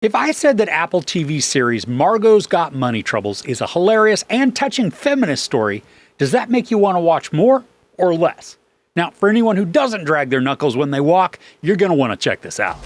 If I said that Apple TV series Margo's Got Money Troubles is a hilarious and touching feminist story, does that make you want to watch more or less? Now, for anyone who doesn't drag their knuckles when they walk, you're going to want to check this out.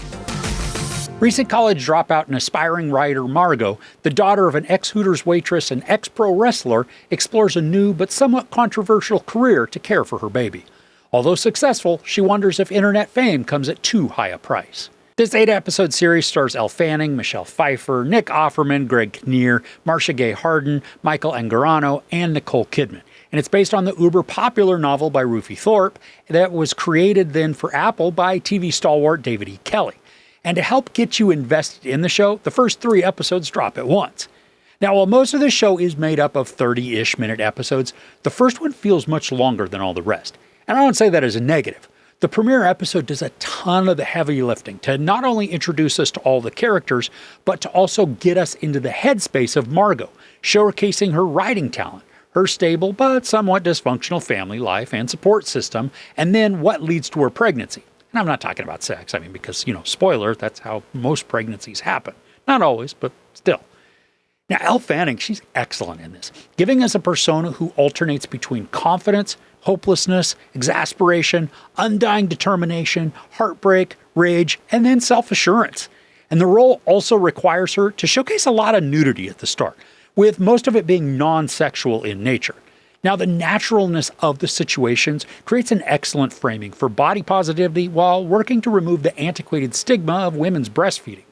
Recent college dropout and aspiring writer Margo, the daughter of an ex-Hooters waitress and ex-pro wrestler, explores a new but somewhat controversial career to care for her baby. Although successful, she wonders if internet fame comes at too high a price. This 8-episode series stars Elle Fanning, Michelle Pfeiffer, Nick Offerman, Greg Kinnear, Marcia Gay Harden, Michael Angarano, and Nicole Kidman. And it's based on the uber-popular novel by Ruthie Thorpe that was created then for Apple by TV stalwart David E. Kelley. And to help get you invested in the show, the first 3 episodes drop at once. Now, while most of the show is made up of 30-ish minute episodes, the first one feels much longer than all the rest. And I don't say that as a negative. The premiere episode does a ton of the heavy lifting to not only introduce us to all the characters, but to also get us into the headspace of Margo, showcasing her writing talent, her stable but somewhat dysfunctional family life and support system, and then what leads to her pregnancy. And I'm not talking about sex, because, spoiler, that's how most pregnancies happen. Not always, but still. Now, Elle Fanning, she's excellent in this, giving us a persona who alternates between confidence, hopelessness, exasperation, undying determination, heartbreak, rage, and then self-assurance. And the role also requires her to showcase a lot of nudity at the start, with most of it being non-sexual in nature. Now, the naturalness of the situations creates an excellent framing for body positivity while working to remove the antiquated stigma of women's breastfeeding.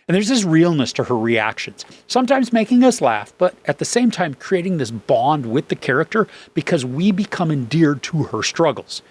And there's this realness to her reactions, sometimes making us laugh, but at the same time creating this bond with the character because we become endeared to her struggles.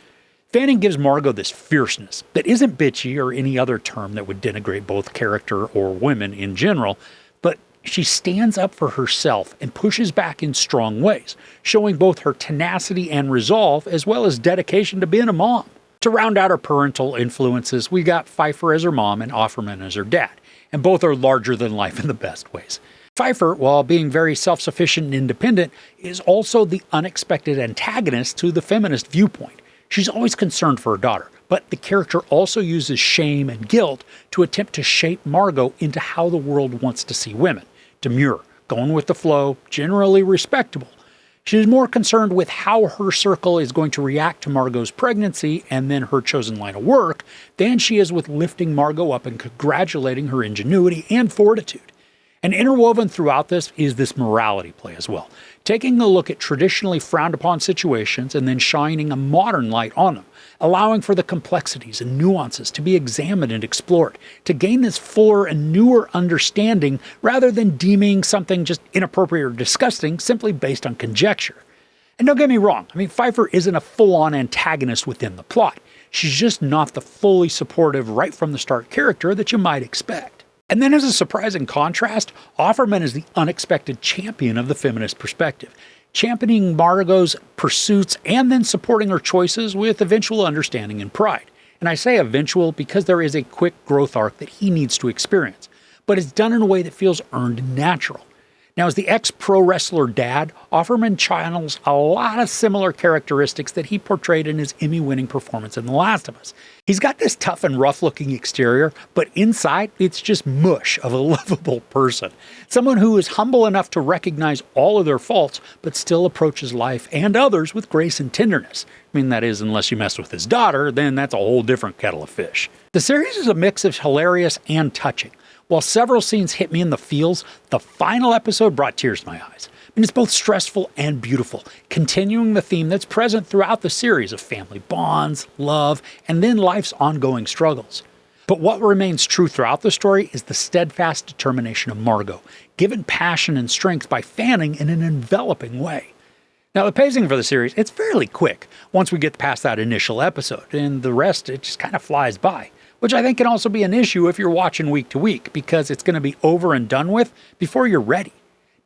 Fanning gives Margo this fierceness that isn't bitchy or any other term that would denigrate both character or women in general, but she stands up for herself and pushes back in strong ways, showing both her tenacity and resolve as well as dedication to being a mom. To round out her parental influences, we got Pfeiffer as her mom and Offerman as her dad. And both are larger than life in the best ways. Pfeiffer, while being very self-sufficient and independent, is also the unexpected antagonist to the feminist viewpoint. She's always concerned for her daughter, but the character also uses shame and guilt to attempt to shape Margo into how the world wants to see women. Demure, going with the flow, generally respectable. She's more concerned with how her circle is going to react to Margo's pregnancy and then her chosen line of work than she is with lifting Margo up and congratulating her ingenuity and fortitude. And interwoven throughout this is this morality play as well, taking a look at traditionally frowned upon situations and then shining a modern light on them, allowing for the complexities and nuances to be examined and explored, to gain this fuller and newer understanding rather than deeming something just inappropriate or disgusting simply based on conjecture. And don't get me wrong, Pfeiffer isn't a full-on antagonist within the plot. She's just not the fully supportive right from the start character that you might expect. And then as a surprising contrast, Offerman is the unexpected champion of the feminist perspective, championing Margo's pursuits and then supporting her choices with eventual understanding and pride. And I say eventual because there is a quick growth arc that he needs to experience, but it's done in a way that feels earned and natural. Now, as the ex-pro wrestler dad, Offerman channels a lot of similar characteristics that he portrayed in his Emmy-winning performance in The Last of Us. He's got this tough and rough-looking exterior, but inside, it's just mush of a lovable person. Someone who is humble enough to recognize all of their faults, but still approaches life and others with grace and tenderness. That is, unless you mess with his daughter, then that's a whole different kettle of fish. The series is a mix of hilarious and touching. While several scenes hit me in the feels, the final episode brought tears to my eyes. It's both stressful and beautiful, continuing the theme that's present throughout the series of family bonds, love, and then life's ongoing struggles. But what remains true throughout the story is the steadfast determination of Margo, given passion and strength by Fanning in an enveloping way. Now, the pacing for the series, it's fairly quick once we get past that initial episode, and the rest, it just kind of flies by. Which I think can also be an issue if you're watching week to week, because it's going to be over and done with before you're ready.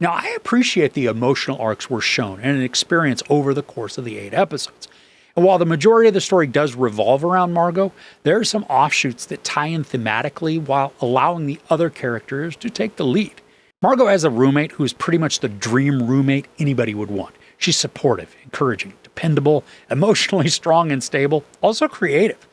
Now, I appreciate the emotional arcs we're shown and experience over the course of the 8 episodes. And while the majority of the story does revolve around Margo, there are some offshoots that tie in thematically while allowing the other characters to take the lead. Margo has a roommate who is pretty much the dream roommate anybody would want. She's supportive, encouraging, dependable, emotionally strong and stable, also creative.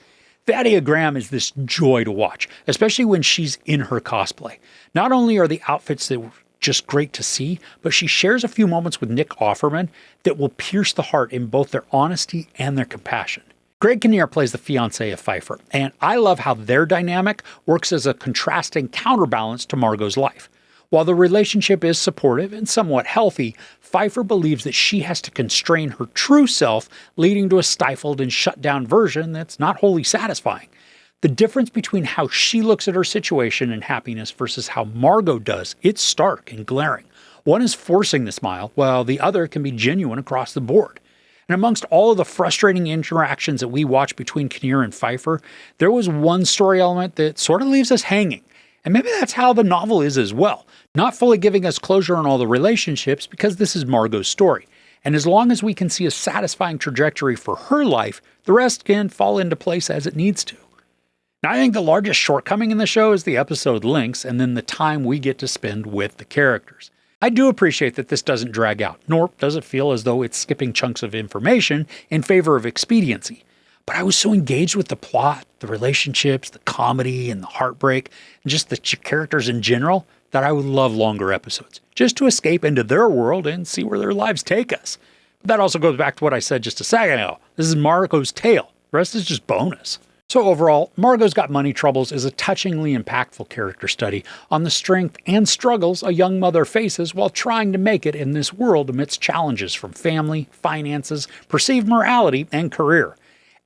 Fadia Graham is this joy to watch, especially when she's in her cosplay. Not only are the outfits that were just great to see, but she shares a few moments with Nick Offerman that will pierce the heart in both their honesty and their compassion. Greg Kinnear plays the fiancé of Pfeiffer, and I love how their dynamic works as a contrasting counterbalance to Margot's life. While the relationship is supportive and somewhat healthy, Pfeiffer believes that she has to constrain her true self, leading to a stifled and shut down version that's not wholly satisfying. The difference between how she looks at her situation and happiness versus how Margo does, it's stark and glaring. One is forcing the smile, while the other can be genuine across the board. And amongst all of the frustrating interactions that we watch between Kinnear and Pfeiffer, there was one story element that sort of leaves us hanging. And maybe that's how the novel is as well. Not fully giving us closure on all the relationships because this is Margot's story. And as long as we can see a satisfying trajectory for her life, the rest can fall into place as it needs to. Now, I think the largest shortcoming in the show is the episode lengths and then the time we get to spend with the characters. I do appreciate that this doesn't drag out, nor does it feel as though it's skipping chunks of information in favor of expediency. But I was so engaged with the plot, the relationships, the comedy, and the heartbreak, and just the characters in general, that I would love longer episodes, just to escape into their world and see where their lives take us. But that also goes back to what I said just a second ago. This is Margo's tale. The rest is just bonus. So overall, Margo's Got Money Troubles is a touchingly impactful character study on the strength and struggles a young mother faces while trying to make it in this world amidst challenges from family, finances, perceived morality, and career.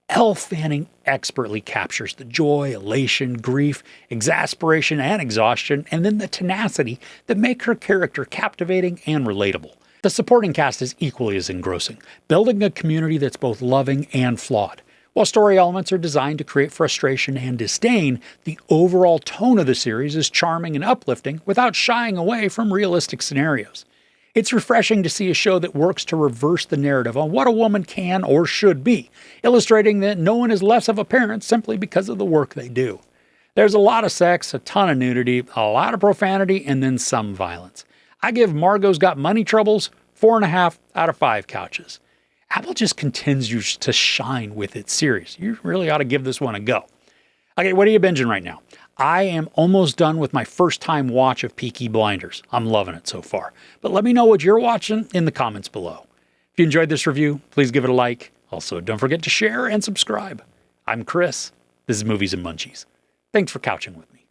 Elle Fanning expertly captures the joy, elation, grief, exasperation, and exhaustion, and then the tenacity that make her character captivating and relatable. The supporting cast is equally as engrossing, building a community that's both loving and flawed. While story elements are designed to create frustration and disdain, the overall tone of the series is charming and uplifting without shying away from realistic scenarios. It's refreshing to see a show that works to reverse the narrative on what a woman can or should be, illustrating that no one is less of a parent simply because of the work they do. There's a lot of sex, a ton of nudity, a lot of profanity, and then some violence. I give Margo's Got Money Troubles 4.5 out of 5 couches. Apple just continues to shine with its series. You really ought to give this one a go. Okay, what are you binging right now? I am almost done with my first time watch of Peaky Blinders. I'm loving it so far. But let me know what you're watching in the comments below. If you enjoyed this review, please give it a like. Also, don't forget to share and subscribe. I'm Chris. This is Movies and Munchies. Thanks for couching with me.